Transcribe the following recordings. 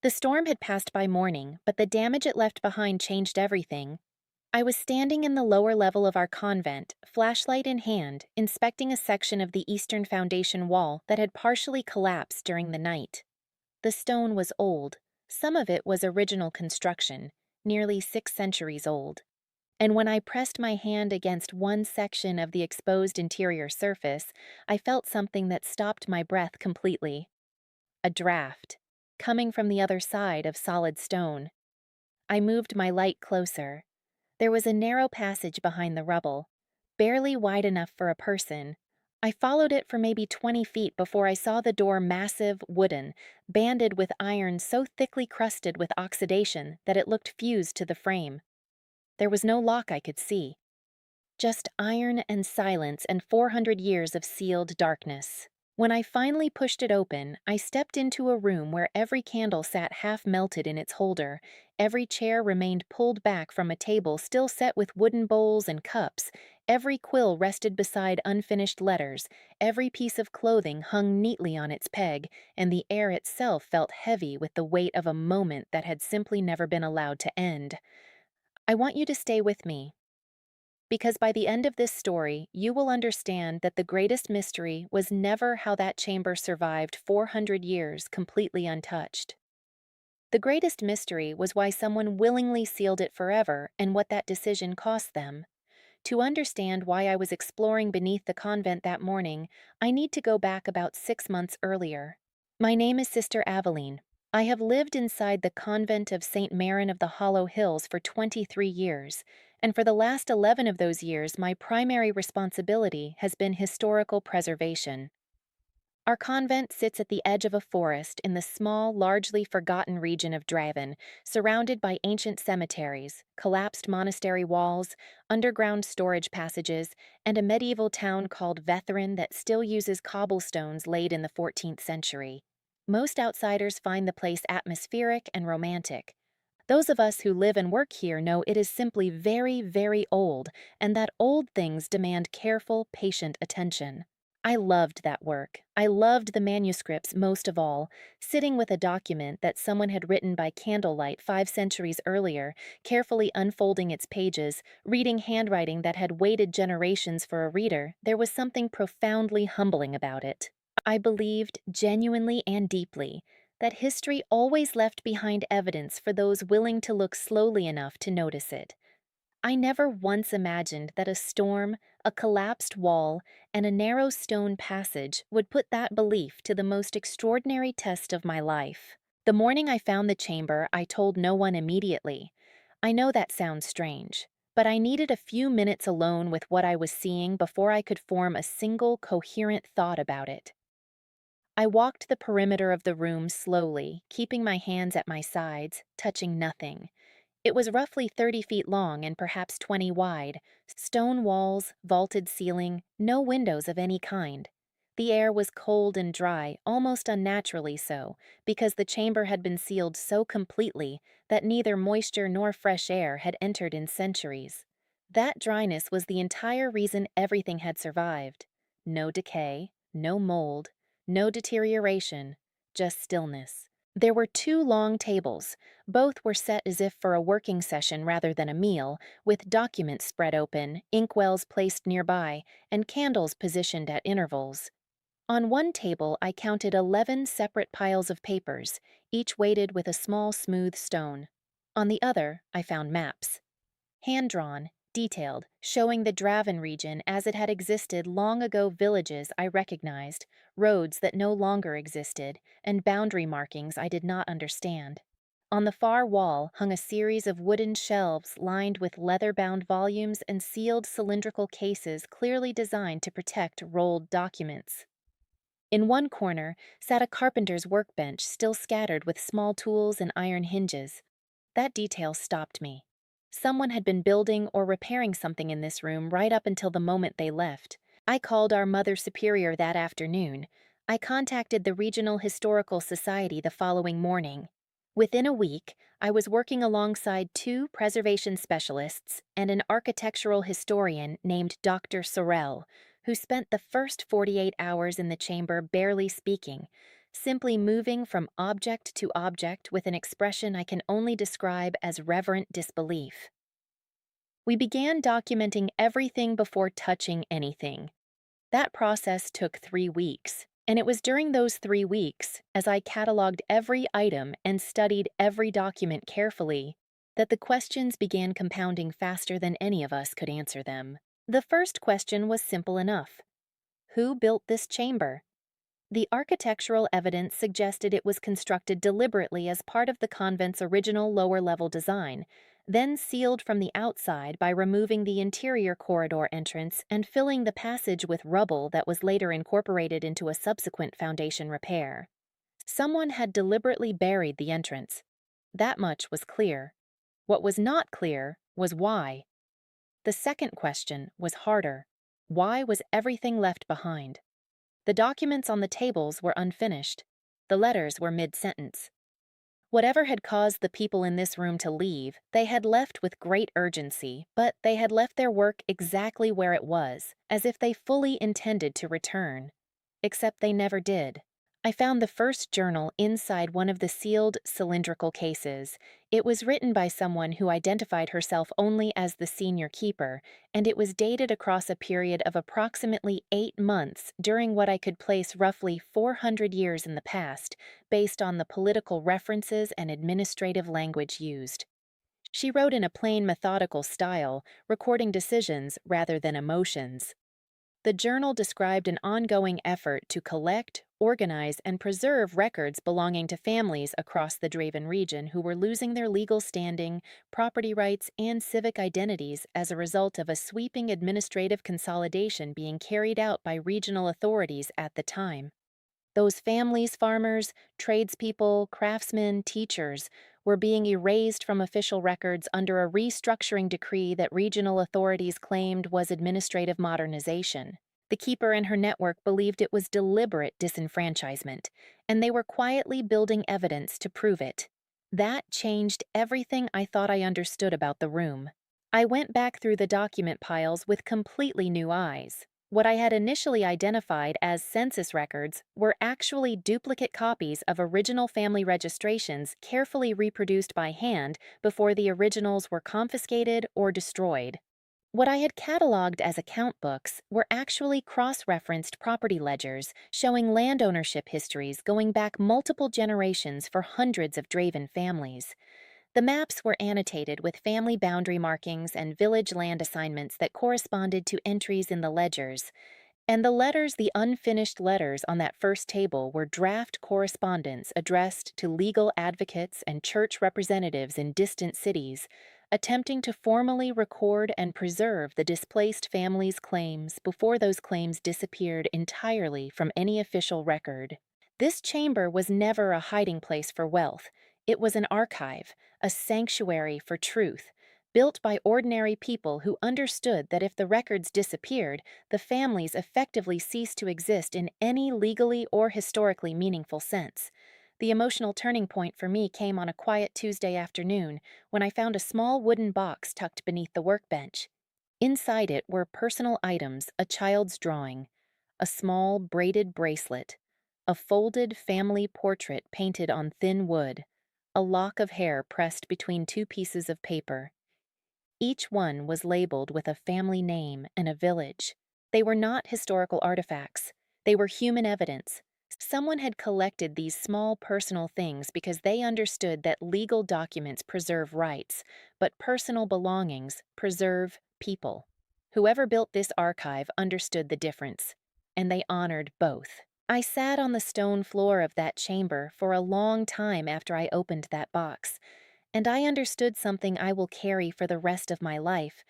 The storm had passed by morning, but the damage it left behind changed everything. I was standing in the lower level of our convent, flashlight in hand, inspecting a section of the eastern foundation wall that had partially collapsed during the night. The stone was old. Some of it was original construction, nearly 6 centuries old. And when I pressed my hand against one section of the exposed interior surface, I felt something that stopped my breath completely. A draft, coming from the other side of solid stone. I moved my light closer. There was a narrow passage behind the rubble, barely wide enough for a person. I followed it for maybe 20 feet before I saw the door massive, wooden, banded with iron so thickly crusted with oxidation that it looked fused to the frame. There was no lock I could see. Just iron and silence and 400 years of sealed darkness. When I finally pushed it open, I stepped into a room where every candle sat half melted in its holder, every chair remained pulled back from a table still set with wooden bowls and cups, every quill rested beside unfinished letters, every piece of clothing hung neatly on its peg, and the air itself felt heavy with the weight of a moment that had simply never been allowed to end. I want you to stay with me, because by the end of this story, you will understand that the greatest mystery was never how that chamber survived 400 years completely untouched. The greatest mystery was why someone willingly sealed it forever and what that decision cost them. To understand why I was exploring beneath the convent that morning, I need to go back about 6 months earlier. My name is Sister Aveline. I have lived inside the convent of St. Marin of the Hollow Hills for 23 years, and for the last 11 of those years, my primary responsibility has been historical preservation. Our convent sits at the edge of a forest in the small, largely forgotten region of Draven, surrounded by ancient cemeteries, collapsed monastery walls, underground storage passages, and a medieval town called Vetherin that still uses cobblestones laid in the 14th century. Most outsiders find the place atmospheric and romantic. Those of us who live and work here know it is simply very, very old, and that old things demand careful, patient attention. I loved that work. I loved the manuscripts most of all, sitting with a document that someone had written by candlelight 5 centuries earlier, carefully unfolding its pages, reading handwriting that had waited generations for a reader. There was something profoundly humbling about it. I believed, genuinely and deeply, that history always left behind evidence for those willing to look slowly enough to notice it. I never once imagined that a storm, a collapsed wall, and a narrow stone passage would put that belief to the most extraordinary test of my life. The morning I found the chamber, I told no one immediately. I know that sounds strange, but I needed a few minutes alone with what I was seeing before I could form a single, coherent thought about it. I walked the perimeter of the room slowly, keeping my hands at my sides, touching nothing. It was roughly 30 feet long and perhaps 20 wide, stone walls, vaulted ceiling, no windows of any kind. The air was cold and dry, almost unnaturally so, because the chamber had been sealed so completely that neither moisture nor fresh air had entered in centuries. That dryness was the entire reason everything had survived. No decay, no mold, no deterioration, just stillness. There were 2 long tables. Both were set as if for a working session rather than a meal, with documents spread open, inkwells placed nearby, and candles positioned at intervals. On one table, I counted 11 separate piles of papers, each weighted with a small, smooth stone. On the other, I found maps. Hand-drawn, detailed, showing the Draven region as it had existed long ago, villages I recognized, roads that no longer existed, and boundary markings I did not understand. On the far wall hung a series of wooden shelves lined with leather-bound volumes and sealed cylindrical cases clearly designed to protect rolled documents. In one corner sat a carpenter's workbench still scattered with small tools and iron hinges. That detail stopped me. Someone had been building or repairing something in this room right up until the moment they left. I called our Mother Superior that afternoon. I contacted the Regional Historical Society the following morning. Within a week, I was working alongside 2 preservation specialists and an architectural historian named Dr. Sorrell, who spent the first 48 hours in the chamber barely speaking, simply moving from object to object with an expression I can only describe as reverent disbelief. We began documenting everything before touching anything. That process took 3 weeks, and it was during those 3 weeks, as I cataloged every item and studied every document carefully, that the questions began compounding faster than any of us could answer them. The first question was simple enough. Who built this chamber? The architectural evidence suggested it was constructed deliberately as part of the convent's original lower-level design, then sealed from the outside by removing the interior corridor entrance and filling the passage with rubble that was later incorporated into a subsequent foundation repair. Someone had deliberately buried the entrance. That much was clear. What was not clear was why. The second question was harder. Why was everything left behind? The documents on the tables were unfinished. The letters were mid-sentence. Whatever had caused the people in this room to leave, they had left with great urgency, but they had left their work exactly where it was, as if they fully intended to return. Except they never did. I found the first journal inside one of the sealed cylindrical cases. It was written by someone who identified herself only as the senior keeper, and it was dated across a period of approximately 8 months during what I could place roughly 400 years in the past, based on the political references and administrative language used. She wrote in a plain, methodical style, recording decisions rather than emotions. The journal described an ongoing effort to collect, organize, and preserve records belonging to families across the Draven region who were losing their legal standing, property rights, and civic identities as a result of a sweeping administrative consolidation being carried out by regional authorities at the time. Those families, farmers, tradespeople, craftsmen, teachers, were being erased from official records under a restructuring decree that regional authorities claimed was administrative modernization. The keeper and her network believed it was deliberate disenfranchisement, and they were quietly building evidence to prove it. That changed everything I thought I understood about the room. I went back through the document piles with completely new eyes. What I had initially identified as census records were actually duplicate copies of original family registrations carefully reproduced by hand before the originals were confiscated or destroyed. What I had cataloged as account books were actually cross-referenced property ledgers showing land ownership histories going back multiple generations for hundreds of Draven families. The maps were annotated with family boundary markings and village land assignments that corresponded to entries in the ledgers. And the unfinished letters on that first table were draft correspondence addressed to legal advocates and church representatives in distant cities, attempting to formally record and preserve the displaced family's claims before those claims disappeared entirely from any official record. This chamber was never a hiding place for wealth. It was an archive, a sanctuary for truth, built by ordinary people who understood that if the records disappeared, the families effectively ceased to exist in any legally or historically meaningful sense. The emotional turning point for me came on a quiet Tuesday afternoon when I found a small wooden box tucked beneath the workbench. Inside it were personal items, a child's drawing, a small braided bracelet, a folded family portrait painted on thin wood, a lock of hair pressed between 2 pieces of paper. Each one was labeled with a family name and a village. They were not historical artifacts. They were human evidence. Someone had collected these small personal things because they understood that legal documents preserve rights, but personal belongings preserve people. Whoever built this archive understood the difference, and they honored both. I sat on the stone floor of that chamber for a long time after I opened that box, and I understood something I will carry for the rest of my life.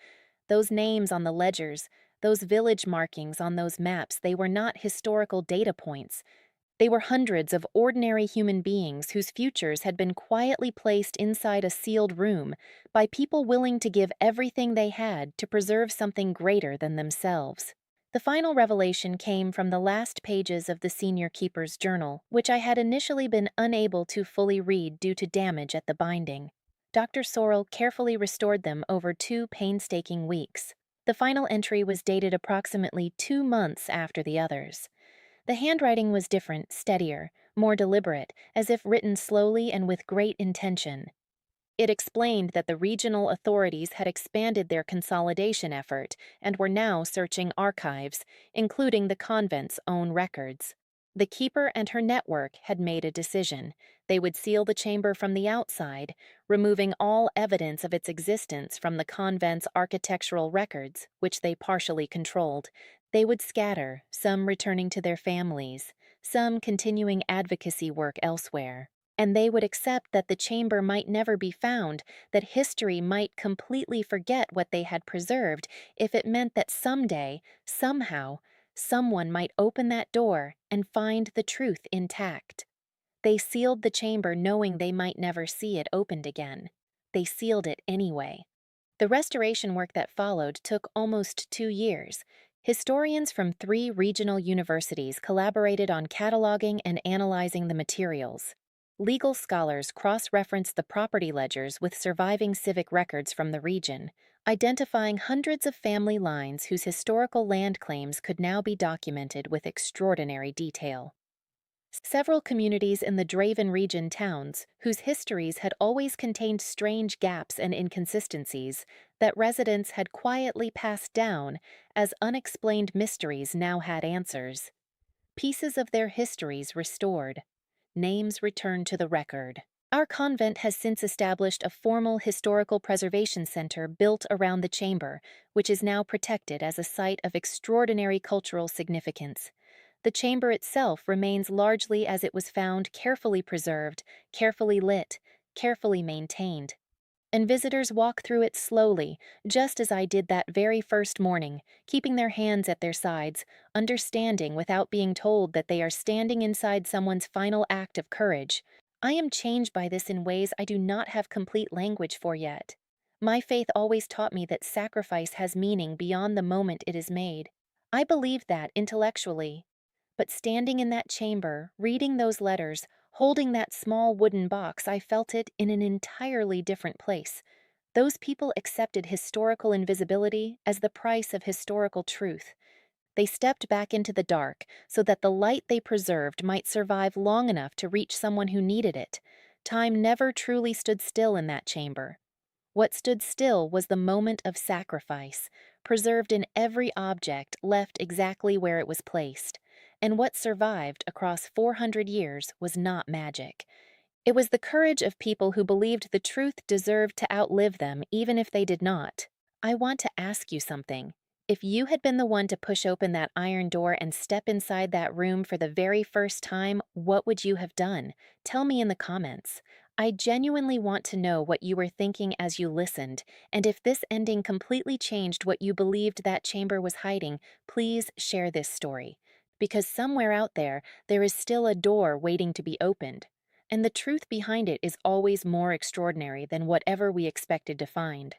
Those names on the ledgers, those village markings on those maps, they were not historical data points. They were hundreds of ordinary human beings whose futures had been quietly placed inside a sealed room by people willing to give everything they had to preserve something greater than themselves. The final revelation came from the last pages of the senior keeper's journal, which I had initially been unable to fully read due to damage at the binding. Dr. Sorrell carefully restored them over 2 painstaking weeks. The final entry was dated approximately 2 months after the others. The handwriting was different, steadier, more deliberate, as if written slowly and with great intention. It explained that the regional authorities had expanded their consolidation effort and were now searching archives, including the convent's own records. The keeper and her network had made a decision. They would seal the chamber from the outside, removing all evidence of its existence from the convent's architectural records, which they partially controlled. They would scatter, some returning to their families, some continuing advocacy work elsewhere. And they would accept that the chamber might never be found, that history might completely forget what they had preserved if it meant that someday, somehow, someone might open that door and find the truth intact. They sealed the chamber knowing they might never see it opened again. They sealed it anyway. The restoration work that followed took almost 2 years. Historians from 3 regional universities collaborated on cataloging and analyzing the materials. Legal scholars cross-referenced the property ledgers with surviving civic records from the region, identifying hundreds of family lines whose historical land claims could now be documented with extraordinary detail. Several communities in the Draven region towns, whose histories had always contained strange gaps and inconsistencies that residents had quietly passed down as unexplained mysteries, now had answers. Pieces of their histories restored. Names returned to the record. Our convent has since established a formal historical preservation center built around the chamber, which is now protected as a site of extraordinary cultural significance. The chamber itself remains largely as it was found, carefully preserved, carefully lit, carefully maintained. And visitors walk through it slowly, just as I did that very first morning, keeping their hands at their sides, understanding without being told that they are standing inside someone's final act of courage. I am changed by this in ways I do not have complete language for yet. My faith always taught me that sacrifice has meaning beyond the moment it is made. I believed that intellectually. But standing in that chamber, reading those letters, holding that small wooden box, I felt it in an entirely different place. Those people accepted historical invisibility as the price of historical truth. They stepped back into the dark so that the light they preserved might survive long enough to reach someone who needed it. Time never truly stood still in that chamber. What stood still was the moment of sacrifice, preserved in every object, left exactly where it was placed. And what survived across 400 years was not magic. It was the courage of people who believed the truth deserved to outlive them, even if they did not. I want to ask you something. If you had been the one to push open that iron door and step inside that room for the very first time, what would you have done? Tell me in the comments. I genuinely want to know what you were thinking as you listened, and if this ending completely changed what you believed that chamber was hiding, please share this story. Because somewhere out there is still a door waiting to be opened. And the truth behind it is always more extraordinary than whatever we expected to find.